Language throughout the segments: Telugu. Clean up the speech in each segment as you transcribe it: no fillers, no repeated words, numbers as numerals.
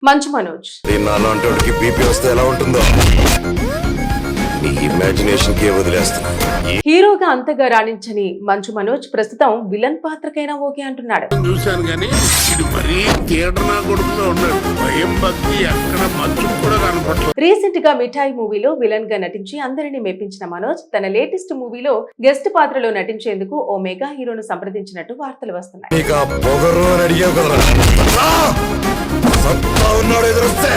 మంచు మనోజ్ నాలాంటి బీపీ వస్తే ఎలా ఉంటుందో నీ ఇమాజినేషన్ కి వదిలేస్తున్నా. హీరోగా అంతగా రాణించని మంచు మనోజ్ ప్రస్తుతం విలన్ పాత్రకైనా ఓకే అంటున్నాడు. చూశాను కానీ ఇది మరీ థియేటర్ నా కొడుకులో ఉన్నాడు. భయం భక్తి ఎక్కడ మంచు కూడా కనపడలేదు. రీసెంట్ గా మిఠాయి మూవీలో విలన్ గా నటించి అందరినీ మెప్పించిన మనోజ్ తన లేటెస్ట్ మూవీలో గెస్ట్ పాత్రలో నటించేందుకు ఓ మెగా హీరోను సంప్రదించినట్టు వార్తలు వస్తున్నాయి. నీకు ఆ పొగరు అని అడిగావు కదరా, సత్తా ఉన్నాడు ఎదురొస్తే.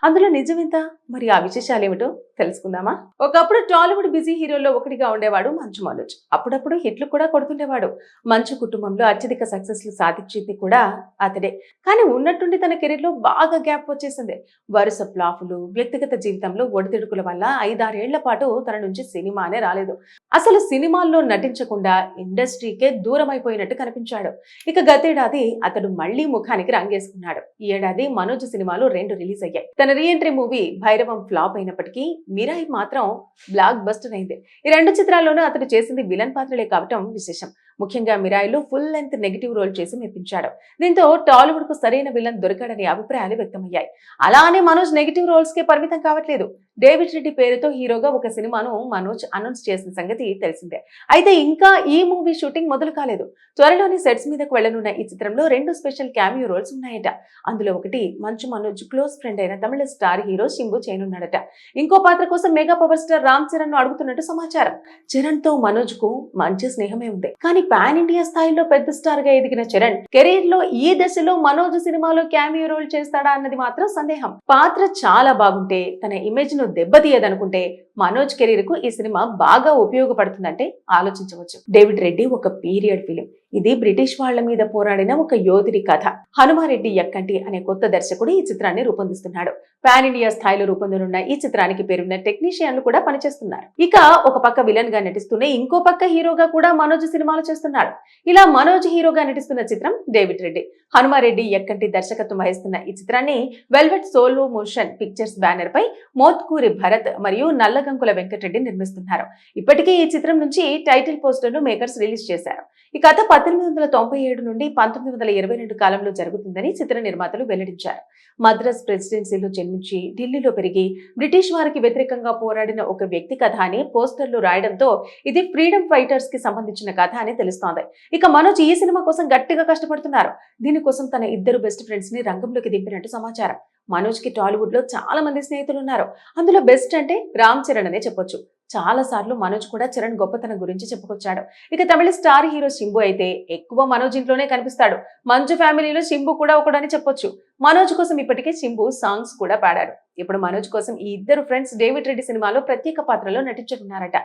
అందులో నిజమెంత? మరి ఆ విశేషాలేమిటో తెలుసుకుందామా? ఒకప్పుడు టాలీవుడ్ బిజీ హీరోల్లో ఒకటిగా ఉండేవాడు మంచు మనోజ్. అప్పుడప్పుడు హిట్లు కూడా కొడుతుండేవాడు. మంచు కుటుంబంలో అత్యధిక సక్సెస్లు సాధించింది కూడా అతడే. కానీ ఉన్నట్టుండి తన కెరీర్ లో బాగా గ్యాప్ వచ్చేసింది. వరుస ఫ్లాపులు, వ్యక్తిగత జీవితంలో ఒడిదుడుకుల వల్ల 5-6 ఏళ్ల పాటు తన నుంచి సినిమానే రాలేదు. అసలు సినిమాల్లో నటించకుండా ఇండస్ట్రీకే దూరం అయిపోయినట్టు కనిపించాడు. ఇక గతేడాది అతడు మళ్లీ ముఖానికి రంగేసుకున్నాడు. ఈ ఏడాది మనోజ్ సినిమాలు 2 రిలీజ్ అయ్యాయి. తన రీఎంట్రీ మూవీ భైరవం ఫ్లాప్ అయినప్పటికీ మిరాయి మాత్రం బ్లాక్ బస్టర్ అయింది. ఈ 2 చిత్రాల్లోనూ అతడు చేసింది విలన్ పాత్రలే కావటం విశేషం. ముఖ్యంగా మిరాయిలో ఫుల్ లెంత్ నెగిటివ్ రోల్ చేసి మెప్పించాడు. దీంతో టాలీవుడ్ కు సరైన విలన్ దొరకడని అభిప్రాయాలు వ్యక్తమయ్యాయి. అలానే మనోజ్ నెగిటివ్ రోల్స్ కే పరిమితం కావట్లేదు. డేవిడ్ రెడ్డి పేరుతో హీరోగా ఒక సినిమాను మనోజ్ అనౌన్స్ చేసిన సంగతి తెలిసిందే. అయితే ఇంకా ఈ మూవీ షూటింగ్ మొదలు కాలేదు. త్వరలోని సెట్స్ మీదకు వెళ్లనున్న ఈ చిత్రంలో 2 స్పెషల్ క్యామియో రోల్స్ ఉన్నాయట. అందులో ఒకటి మంచు మనోజ్ క్లోజ్ ఫ్రెండ్ అయిన తమిళ స్టార్ హీరో శింబు చేయనున్నాడట. ఇంకో పాత్ర కోసం mega power star Ram Charan ను అడుగుతున్నట్టు సమాచారం. చరణ్ తో మనోజ్ కు మంచి స్నేహమే ఉంది. కానీ పాన్ ఇండియా స్థాయిలో పెద్ద స్టార్ గా ఎదిగిన చరణ్ కెరీర్ లో ఈ దశలో మనోజ్ సినిమాలో క్యామియో రోల్ చేస్తాడా అన్నది మాత్రం సందేహం. పాత్ర చాలా బాగుంటే, తన ఇమేజ్ ను దెబ్బతీయదనుకుంటే మనోజ్ కెరీర్ కు ఈ సినిమా బాగా ఉపయోగపడుతుందంటే ఆలోచించవచ్చు. డేవిడ్ రెడ్డి ఒక పీరియడ్ ఫిలిం. ఇది బ్రిటిష్ వాళ్ల మీద పోరాడిన ఒక యోధుడి కథ. హనుమారెడ్డి ఎక్కంటి అనే కొత్త దర్శకుడు ఈ చిత్రాన్ని రూపొందిస్తున్నాడు. పాన్ ఇండియా స్థాయిలో రూపొందనున్న ఈ చిత్రానికి పేరున్న టెక్నీషియన్లు కూడా పనిచేస్తున్నారు. ఇక ఒక పక్క విలన్ గా నటిస్తూనే ఇంకో పక్క హీరోగా కూడా మనోజ్ సినిమాలు చేస్తున్నాడు. ఇలా మనోజ్ హీరోగా నటిస్తున్న చిత్రం డేవిడ్ రెడ్డి. హనుమారెడ్డి ఎక్కంటి దర్శకత్వం వహిస్తున్న ఈ చిత్రాన్ని Velvet Solo Motion Pictures banner పై మోత్కూరి భరత్ మరియు నల్లగంకుల వెంకటరెడ్డి నిర్మిస్తున్నారు. ఇప్పటికే ఈ చిత్రం నుంచి టైటిల్ పోస్టర్ ను మేకర్స్ రిలీజ్ చేశారు. ఈ కథ 1897 నుండి 1922 కాలంలో జరుగుతుందని చిత్ర నిర్మాతలు వెల్లడించారు. మద్రాస్ ప్రెసిడెన్సీలో జన్మించి ఢిల్లీలో పెరిగి బ్రిటిష్ వారికి వ్యతిరేకంగా పోరాడిన ఒక వ్యక్తి కథ అని పోస్టర్లు రాయడంతో ఇది ఫ్రీడమ్ ఫైటర్స్ కి సంబంధించిన కథ అని తెలుస్తోంది. ఇక మనోజ్ ఈ సినిమా కోసం గట్టిగా కష్టపడుతున్నారు. దీనికోసం తన 2 బెస్ట్ ఫ్రెండ్స్ ని రంగంలోకి దింపినట్టు సమాచారం. మనోజ్ కి టాలీవుడ్ లో చాలా మంది స్నేహితులు ఉన్నారు. అందులో బెస్ట్ అంటే రామ్ చరణ్ అనే చెప్పొచ్చు. చాలా సార్లు మనోజ్ కూడా చరణ్ గొప్పతనం గురించి చెప్పుకొచ్చాడు. ఇక తమిళ స్టార్ హీరో శింబు అయితే ఎక్కువ మనోజ్ ఇంట్లోనే కనిపిస్తాడు. మంచు ఫ్యామిలీలో శింబు కూడా ఒకడని చెప్పొచ్చు. మనోజ్ కోసం ఇప్పటికే శింబు సాంగ్స్ కూడా పాడాడు. ఇప్పుడు మనోజ్ కోసం ఈ 2 ఫ్రెండ్స్ డేవిడ్ రెడ్డి సినిమాలో ప్రత్యేక పాత్రలో నటించనున్నారట.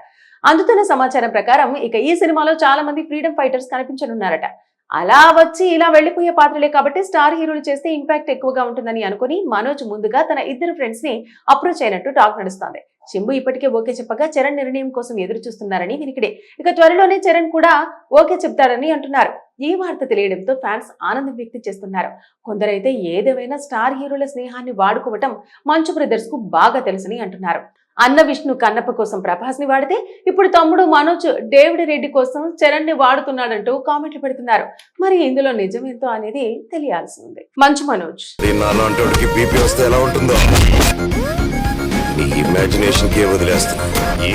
అందుతున్న సమాచారం ప్రకారం ఇక ఈ సినిమాలో చాలా మంది ఫ్రీడమ్ ఫైటర్స్ కనిపించనున్నారట. అలా వచ్చి ఇలా వెళ్లిపోయే పాత్రలే కాబట్టి స్టార్ హీరోలు చేస్తే ఇంపాక్ట్ ఎక్కువగా ఉంటుందని అనుకుని మనోజ్ ముందుగా తన 2 ఫ్రెండ్స్ ని అప్రోచ్ అయినట్టు టాక్ నడుస్తోంది. శింబు ఇప్పటికే ఓకే చెప్పగా చరణ్ నిర్ణయం కోసం ఎదురు చూస్తున్నారని వినికిడే. ఇక త్వరలోనే చరణ్ కూడా ఓకే చెప్తాడని అంటున్నారు. ఈ వార్త తెలియడంతో ఫ్యాన్స్ ఆనందం వ్యక్తం చేస్తున్నారు. కొందరైతే ఏదేమైనా స్టార్ హీరోల స్నేహాన్ని వాడుకోవటం మంచు బ్రదర్స్ కు బాగా తెలుసని అంటున్నారు. అన్న విష్ణు కన్నప్ప కోసం ప్రభాస్ ని వాడితే ఇప్పుడు తమ్ముడు మనోజ్ డేవిడ్ రెడ్డి కోసం చరణ్ ని వాడుతున్నాడంటూ కామెంట్లు పెడుతున్నారు. మరి ఇందులో నిజమేంతో అనేది తెలియాల్సి ఉంది. మంచు మనోజ్ నాలాంటి బీపీ వస్తే ఎలా ఉంటుందో నీ ఇమాజినేషన్ కి వదిలేస్తున్నా.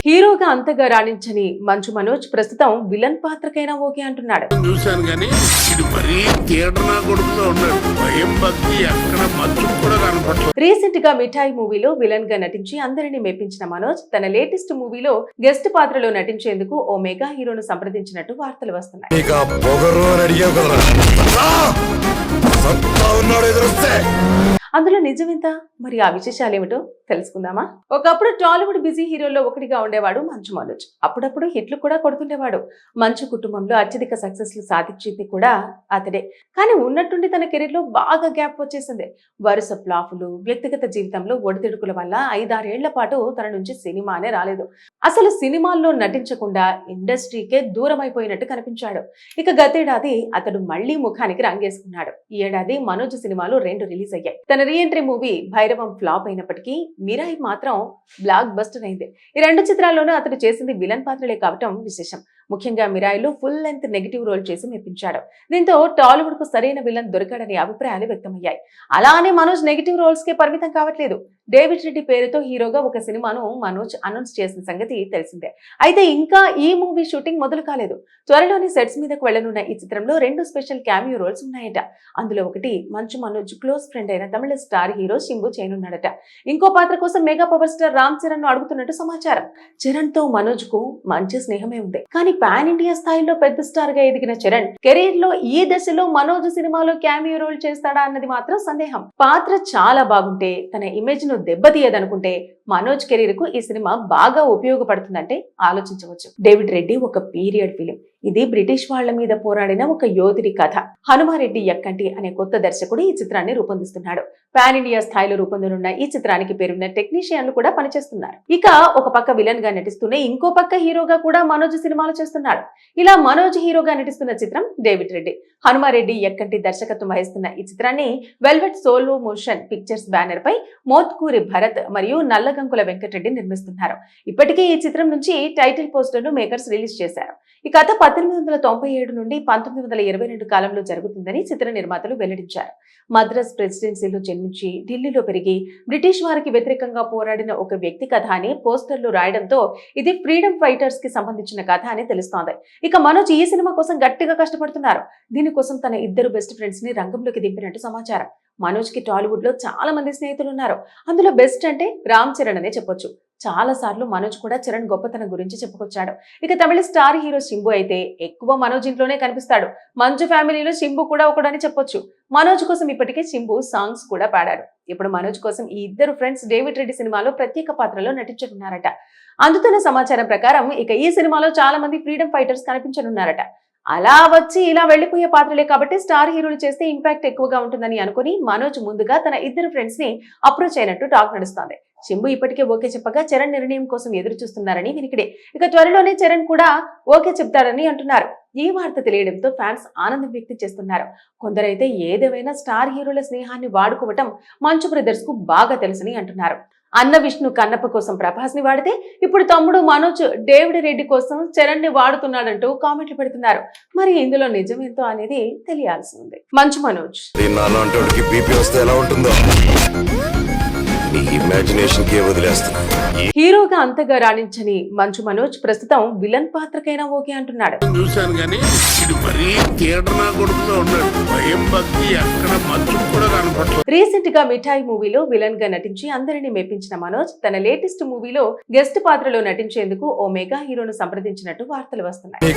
హీరోగా అంతగా రాణించని మంచు మనోజ్ ప్రస్తుతం విలన్ పాత్రకైనా ఓకే అంటున్నాడు. చూశాను కానీ ఇది మరీ థియేటర్ నా కొడుకులో ఉన్నాడు. భయం భక్తి ఎక్కడ మంచు కూడా కనపడలేదు. రీసెంట్ గా మిఠాయి మూవీలో విలన్ గా నటించి అందరినీ మెప్పించిన మనోజ్ తన లేటెస్ట్ మూవీలో గెస్ట్ పాత్రలో నటించేందుకు ఓ మెగా హీరోను సంప్రదించినట్టు వార్తలు వస్తున్నాయి. నీకు ఆ పొగరు అని అడిగావు కదరా, సత్తా ఉన్నాడు ఎదురొస్తే. అందులో నిజమెంత? మరి ఆ విశేషాలేమిటో తెలుసుకుందామా? ఒకప్పుడు టాలీవుడ్ బిజీ హీరోల్లో ఒకటిగా ఉండేవాడు మంచు మనోజ్. అప్పుడప్పుడు హిట్లు కూడా కొడుతుండేవాడు. మంచు కుటుంబంలో అత్యధిక సక్సెస్లు సాధించింది కూడా అతడే. కానీ ఉన్నట్టుండి తన కెరీర్ లో బాగా గ్యాప్ వచ్చేసింది. వరుస ఫ్లాపులు, వ్యక్తిగత జీవితంలో ఒడిదుడుకుల వల్ల 5-6 ఏళ్ల పాటు తన నుంచి సినిమానే రాలేదు. అసలు సినిమాల్లో నటించకుండా ఇండస్ట్రీకే దూరం అయిపోయినట్టు కనిపించాడు. ఇక గతేడాది అతడు మళ్లీ ముఖానికి రంగేసుకున్నాడు. ఈ ఏడాది మనోజ్ సినిమాలు 2 రిలీజ్ అయ్యాయి. తన రీఎంట్రీ మూవీ భైరవం ఫ్లాప్ అయినప్పటికీ మిరాయి మాత్రం బ్లాక్ బస్టర్ అయింది. ఈ 2 చిత్రాల్లోనూ అతడు చేసింది విలన్ పాత్రలే కావటం విశేషం. ముఖ్యంగా మిరాయిలో ఫుల్ లెంత్ నెగిటివ్ రోల్ చేసి మెప్పించాడు. దీంతో టాలీవుడ్ కు సరైన విలన్ దొరికాడని అభిప్రాయాలు వ్యక్తమయ్యాయి. అలా అని మనోజ్ నెగిటివ్ రోల్స్ కే పరిమితం కావట్లేదు. డేవిడ్ రెడ్డి పేరుతో హీరోగా ఒక సినిమాను మనోజ్ అనౌన్స్ చేసిన సంగతి తెలిసిందే. అయితే ఇంకా ఈ మూవీ షూటింగ్ మొదలు కాలేదు. త్వరలోని సెట్స్ మీదకు వెళ్లనున్న ఈ చిత్రంలో 2 స్పెషల్ క్యామియో రోల్స్ ఉన్నాయట. అందులో ఒకటి మంచు మనోజ్ క్లోజ్ ఫ్రెండ్ అయిన తమిళ స్టార్ హీరో శింబు చేయనున్నాడట. ఇంకో పాత్ర కోసం mega power star Ram Charan ను అడుగుతున్నట్టు సమాచారం. చరణ్ తో మనోజ్ కు మంచి స్నేహమే ఉంది. కానీ పాన్ ఇండియా స్థాయిలో పెద్ద స్టార్ గా ఎదిగిన చరణ్ కెరీర్ లో ఈ దశలో మనోజ్ సినిమాలో క్యామియో రోల్ చేస్తాడా అన్నది మాత్రం సందేహం. పాత్ర చాలా బాగుంటే, తన ఇమేజ్ ను దెబ్బతీయదనుకుంటే మనోజ్ కెరీర్ కు ఈ సినిమా బాగా ఉపయోగపడుతుందంటే ఆలోచించవచ్చు. డేవిడ్ రెడ్డి ఒక పీరియడ్ ఫిలిం. ఇది బ్రిటిష్ వాళ్ల మీద పోరాడిన ఒక యోధుడి కథ. హనుమారెడ్డి ఎక్కంటి అనే కొత్త దర్శకుడు ఈ చిత్రాన్ని రూపొందిస్తున్నాడు. పాన్ ఇండియా స్థాయిలో రూపొందనున్న ఈ చిత్రానికి పేరున్న టెక్నీషియన్లు కూడా పనిచేస్తున్నారు. ఇక ఒక పక్క విలన్ గా నటిస్తూనే ఇంకో పక్క హీరోగా కూడా మనోజ్ సినిమాలు చేస్తున్నాడు. ఇలా మనోజ్ హీరోగా నటిస్తున్న చిత్రం డేవిడ్ రెడ్డి. హనుమారెడ్డి ఎక్కంటి దర్శకత్వం వహిస్తున్న ఈ చిత్రాన్ని Velvet Solo Motion Pictures banner పై మోత్కూరి భరత్ మరియు నల్లగంకుల వెంకటరెడ్డి నిర్మిస్తున్నారు. ఇప్పటికే ఈ చిత్రం నుంచి టైటిల్ పోస్టర్ ను మేకర్స్ రిలీజ్ చేశారు. ఈ కథ 1897 నుండి 1922 కాలంలో జరుగుతుందని చిత్ర నిర్మాతలు వెల్లడించారు. మద్రాస్ ప్రెసిడెన్సీలో జన్మించి ఢిల్లీలో పెరిగి బ్రిటిష్ వారికి వ్యతిరేకంగా పోరాడిన ఒక వ్యక్తి కథ అని పోస్టర్లు రాయడంతో ఇది ఫ్రీడమ్ ఫైటర్స్ కి సంబంధించిన కథ అని తెలుస్తోంది. ఇక మనోజ్ ఈ సినిమా కోసం గట్టిగా కష్టపడుతున్నారు. దీనికోసం తన 2 బెస్ట్ ఫ్రెండ్స్ ని రంగంలోకి దింపినట్టు సమాచారం. మనోజ్ కి టాలీవుడ్ లో చాలా మంది స్నేహితులు ఉన్నారు. అందులో బెస్ట్ అంటే రామ్ చరణ్ అనే చెప్పొచ్చు. చాలా సార్లు మనోజ్ కూడా చరణ్ గొప్పతనం గురించి చెప్పుకొచ్చాడు. ఇక తమిళ స్టార్ హీరో శింబు అయితే ఎక్కువ మనోజ్ ఇంట్లోనే కనిపిస్తాడు. మంచు ఫ్యామిలీలో శింబు కూడా ఒకడని చెప్పొచ్చు. మనోజ్ కోసం ఇప్పటికే శింబు సాంగ్స్ కూడా పాడాడు. ఇప్పుడు మనోజ్ కోసం ఈ 2 ఫ్రెండ్స్ డేవిడ్ రెడ్డి సినిమాలో ప్రత్యేక పాత్రలో నటించనున్నారట. అందుతున్న సమాచారం ప్రకారం ఇక ఈ సినిమాలో చాలా మంది ఫ్రీడమ్ ఫైటర్స్ కనిపించనున్నారట. అలా వచ్చి ఇలా వెళ్లిపోయే పాత్రలే కాబట్టి స్టార్ హీరోలు చేస్తే ఇంపాక్ట్ ఎక్కువగా ఉంటుందని అనుకుని మనోజ్ ముందుగా తన 2 ఫ్రెండ్స్ ని అప్రోచ్ అయినట్టు టాక్ నడుస్తోంది. శింబు ఇప్పటికే ఓకే చెప్పగా చరణ్ నిర్ణయం కోసం ఎదురు చూస్తున్నారని వినికిడే. ఇక త్వరలోనే చరణ్ కూడా ఓకే చెప్తాడని అంటున్నారు. ఈ వార్త తెలియడంతో ఫ్యాన్స్ ఆనందం వ్యక్తం చేస్తున్నారు. కొందరైతే ఏదేమైనా స్టార్ హీరోల స్నేహాన్ని వాడుకోవటం మంచు బ్రదర్స్ కు బాగా తెలుసని అంటున్నారు. అన్న విష్ణు కన్నప్ప కోసం ప్రభాస్ ని వాడితే ఇప్పుడు తమ్ముడు మనోజ్ డేవిడ్ రెడ్డి కోసం చరణ్ ని వాడుతున్నాడంటూ కామెంట్లు పెడుతున్నారు. మరి ఇందులో నిజమేంతో అనేది తెలియాల్సి ఉంది. మంచు మనోజ్ బీపీ వస్తే ఎలా ఉంటుందో నీ ఇమాజినేషన్ కి వదిలేస్తున్నా. హీరోగా అంతగా రాణించని మంచు మనోజ్ ప్రస్తుతం విలన్ పాత్రకైనా ఓకే అంటున్నాడు. చూశాను కానీ ఇది మరీ థియేటర్ నా కొడుకులో ఉన్నాడు. భయం భక్తి ఎక్కడ మంచు కూడా కనపడలేదు. రీసెంట్ గా మిఠాయి మూవీలో విలన్ గా నటించి అందరినీ మెప్పించిన మనోజ్ తన లేటెస్ట్ మూవీలో గెస్ట్ పాత్రలో నటించేందుకు ఓ మెగా హీరోను సంప్రదించినట్టు వార్తలు వస్తున్నాయి.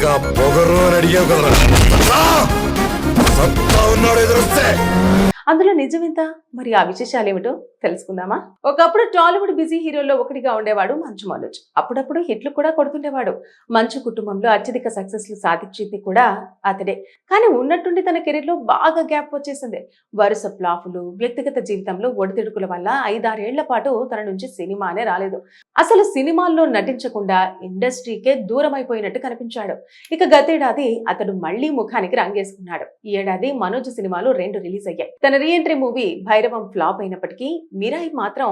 అందులో నిజమెంత? మరి ఆ విశేషాలేమిటో తెలుసుకుందామా? ఒకప్పుడు టాలీవుడ్ బిజీ హీరోల్లో ఒకటిగా ఉండేవాడు మంచు మనోజ్. అప్పుడప్పుడు హిట్లు కూడా కొడుతుండేవాడు. మంచు కుటుంబంలో అత్యధిక సక్సెస్లు సాధించింది కూడా అతడే. కానీ ఉన్నట్టుండి తన కెరీర్ లో బాగా గ్యాప్ వచ్చేసింది. వరుస ఫ్లాపులు, వ్యక్తిగత జీవితంలో ఒడిదుడుకుల వల్ల 5-6 ఏళ్ల పాటు తన నుంచి సినిమానే రాలేదు. అసలు సినిమాల్లో నటించకుండా ఇండస్ట్రీకే దూరం అయిపోయినట్టు కనిపించాడు. ఇక గతేడాది అతడు మళ్లీ ముఖానికి రంగేసుకున్నాడు. ఈ ఏడాది మనోజ్ సినిమాలు 2 రిలీజ్ అయ్యాయి. తన రీఎంట్రీ మూవీ భైరవం ఫ్లాప్ అయినప్పటికీ మిరాయి మాత్రం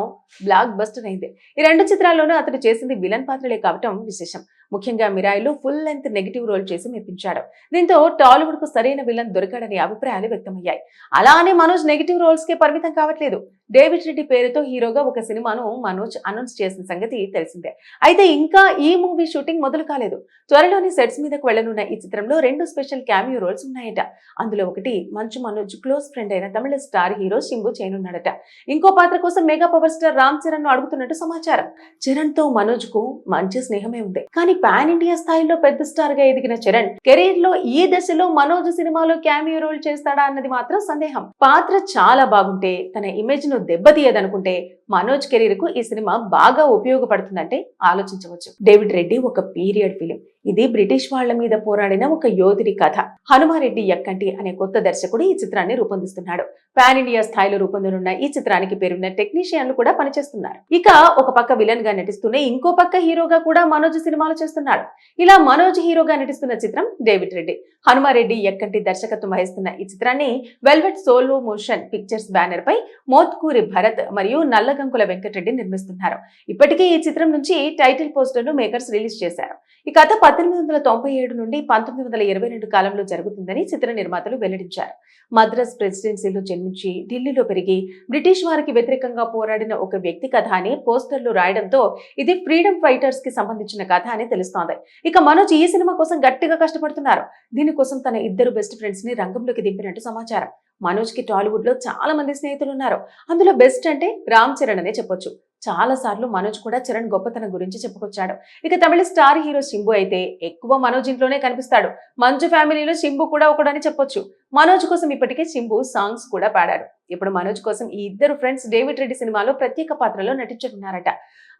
బ్లాక్ బస్టర్ అయింది. ఈ 2 చిత్రాల్లోనూ అతడు చేసింది విలన్ పాత్రలే కావటం విశేషం. ముఖ్యంగా మిరాయిలో ఫుల్ లెంత్ నెగిటివ్ రోల్ చేసి మెప్పించాడు. దీంతో టాలీవుడ్ కు సరైన విలన్ దొరికాడని అభిప్రాయాలు వ్యక్తమయ్యాయి. అలా అని మనోజ్ నెగిటివ్ రోల్స్ కే పరిమితం కావట్లేదు. డేవిడ్ రెడ్డి పేరుతో హీరోగా ఒక సినిమాను మనోజ్ అనౌన్స్ చేసిన సంగతి తెలిసిందే. అయితే ఇంకా ఈ మూవీ షూటింగ్ మొదలు కాలేదు. త్వరలోని సెట్స్ మీదకు వెళ్లనున్న ఈ చిత్రంలో 2 స్పెషల్ క్యామియో రోల్స్ ఉన్నాయట. అందులో ఒకటి మంచు మనోజ్ క్లోజ్ ఫ్రెండ్ అయిన తమిళ స్టార్ హీరో శింబు చేయనున్నాడట. ఇంకో పాత్ర కోసం mega power star Ram Charan ను అడుగుతున్నట్టు సమాచారం. చరణ్ తో మనోజ్ కు మంచి స్నేహమే ఉంది. కానీ పాన్ ఇండియా స్థాయిలో పెద్ద స్టార్ గా ఎదిగిన చరణ్ కెరీర్ లో ఈ దశలో మనోజ్ సినిమాలో క్యామియో రోల్ చేస్తాడా అన్నది మాత్రం సందేహం. పాత్ర చాలా బాగుంటే, తన ఇమేజ్ ను దెబ్బతీయదనుకుంటే మనోజ్ కెరీర్ కు ఈ సినిమా బాగా ఉపయోగపడుతుందంటే ఆలోచించవచ్చు. డేవిడ్ రెడ్డి ఒక పీరియడ్ ఫిలిం. ఇది బ్రిటిష్ వాళ్ల మీద పోరాడిన ఒక యోధుడి కథ. హనుమారెడ్డి ఎక్కంటి అనే కొత్త దర్శకుడు ఈ చిత్రాన్ని రూపొందిస్తున్నాడు. పాన్ ఇండియా స్థాయిలో రూపొందనున్న ఈ చిత్రానికి పేరున్న టెక్నీషియన్లు కూడా పనిచేస్తున్నారు. ఇక ఒక పక్క విలన్ గా నటిస్తూనే ఇంకో పక్క హీరోగా కూడా మనోజ్ సినిమాలు చేస్తున్నాడు. ఇలా మనోజ్ హీరోగా నటిస్తున్న చిత్రం డేవిడ్ రెడ్డి. హనుమారెడ్డి ఎక్కంటి దర్శకత్వం వహిస్తున్న ఈ చిత్రాన్ని Velvet Solo Motion Pictures banner పై మోత్కూరి భరత్ మరియు నల్లగంకుల వెంకటరెడ్డి నిర్మిస్తున్నారు. ఇప్పటికే ఈ చిత్రం నుంచి టైటిల్ పోస్టర్ ను మేకర్స్ రిలీజ్ చేశారు. ఈ కథ 1897 నుండి 1922 కాలంలో జరుగుతుందని చిత్ర నిర్మాతలు వెల్లడించారు. మద్రాస్ ప్రెసిడెన్సీలో జన్మించి ఢిల్లీలో పెరిగి బ్రిటిష్ వారికి వ్యతిరేకంగా పోరాడిన ఒక వ్యక్తి కథ అని పోస్టర్లు రాయడంతో ఇది ఫ్రీడమ్ ఫైటర్స్ కి సంబంధించిన కథ అని తెలుస్తోంది. ఇక మనోజ్ ఈ సినిమా కోసం గట్టిగా కష్టపడుతున్నారు. దీనికోసం తన ఇద్దరు బెస్ట్ ఫ్రెండ్స్ ని రంగంలోకి దింపినట్టు సమాచారం. మనోజ్ కి టాలీవుడ్ లో చాలా మంది స్నేహితులు ఉన్నారు. అందులో బెస్ట్ అంటే రామ్ చరణ్ అనే చెప్పొచ్చు. చాలా సార్లు మనోజ్ కూడా చరణ్ గొప్పతనం గురించి చెప్పుకొచ్చాడు. ఇక తమిళ స్టార్ హీరో శింబు అయితే ఎక్కువ మనోజ్ ఇంట్లోనే కనిపిస్తాడు. మంచు ఫ్యామిలీలో శింబు కూడా ఒకడని చెప్పొచ్చు. మనోజ్ కోసం ఇప్పటికే శింబు సాంగ్స్ కూడా పాడాడు. ఇప్పుడు మనోజ్ కోసం ఈ ఇద్దరు ఫ్రెండ్స్ డేవిడ్ రెడ్డి సినిమాలో ప్రత్యేక పాత్రలో నటించనున్నారట.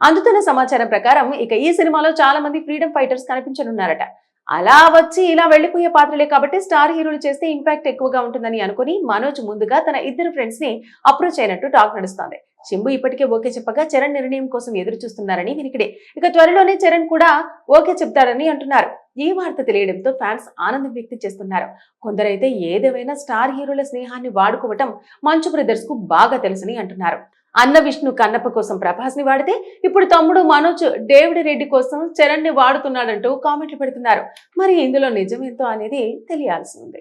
అందుతున్న సమాచారం ప్రకారం ఇక ఈ సినిమాలో చాలా మంది ఫ్రీడమ్ ఫైటర్స్ కనిపించనున్నారట. అలా వచ్చి ఇలా వెళ్లిపోయే పాత్రలే కాబట్టి స్టార్ హీరోలు చేస్తే ఇంపాక్ట్ ఎక్కువగా ఉంటుందని అనుకుని మనోజ్ ముందుగా తన ఇద్దరు ఫ్రెండ్స్ ని అప్రోచ్ అయినట్టు టాక్ నడుస్తోంది. శింబు ఇప్పటికే ఓకే చెప్పగా చరణ్ నిర్ణయం కోసం ఎదురు చూస్తున్నారని వినికిడే. ఇక త్వరలోనే చరణ్ కూడా ఓకే చెప్తారని అంటున్నారు. ఈ వార్త తెలియడంతో ఫ్యాన్స్ ఆనందం వ్యక్తం చేస్తున్నారు. కొందరైతే ఏదేమైనా స్టార్ హీరోల స్నేహాన్ని వాడుకోవటం మంచు బ్రదర్స్ కు బాగా తెలుసని అంటున్నారు. అన్న విష్ణు కన్నప్ప కోసం ప్రభాస్ ని వాడితే ఇప్పుడు తమ్ముడు మనోజ్ డేవిడ్ రెడ్డి కోసం చరణ్ ని వాడుతున్నాడంటూ కామెంట్లు పెడుతున్నారు. మరి ఇందులో నిజమేంతో అనేది తెలియాల్సి ఉంది.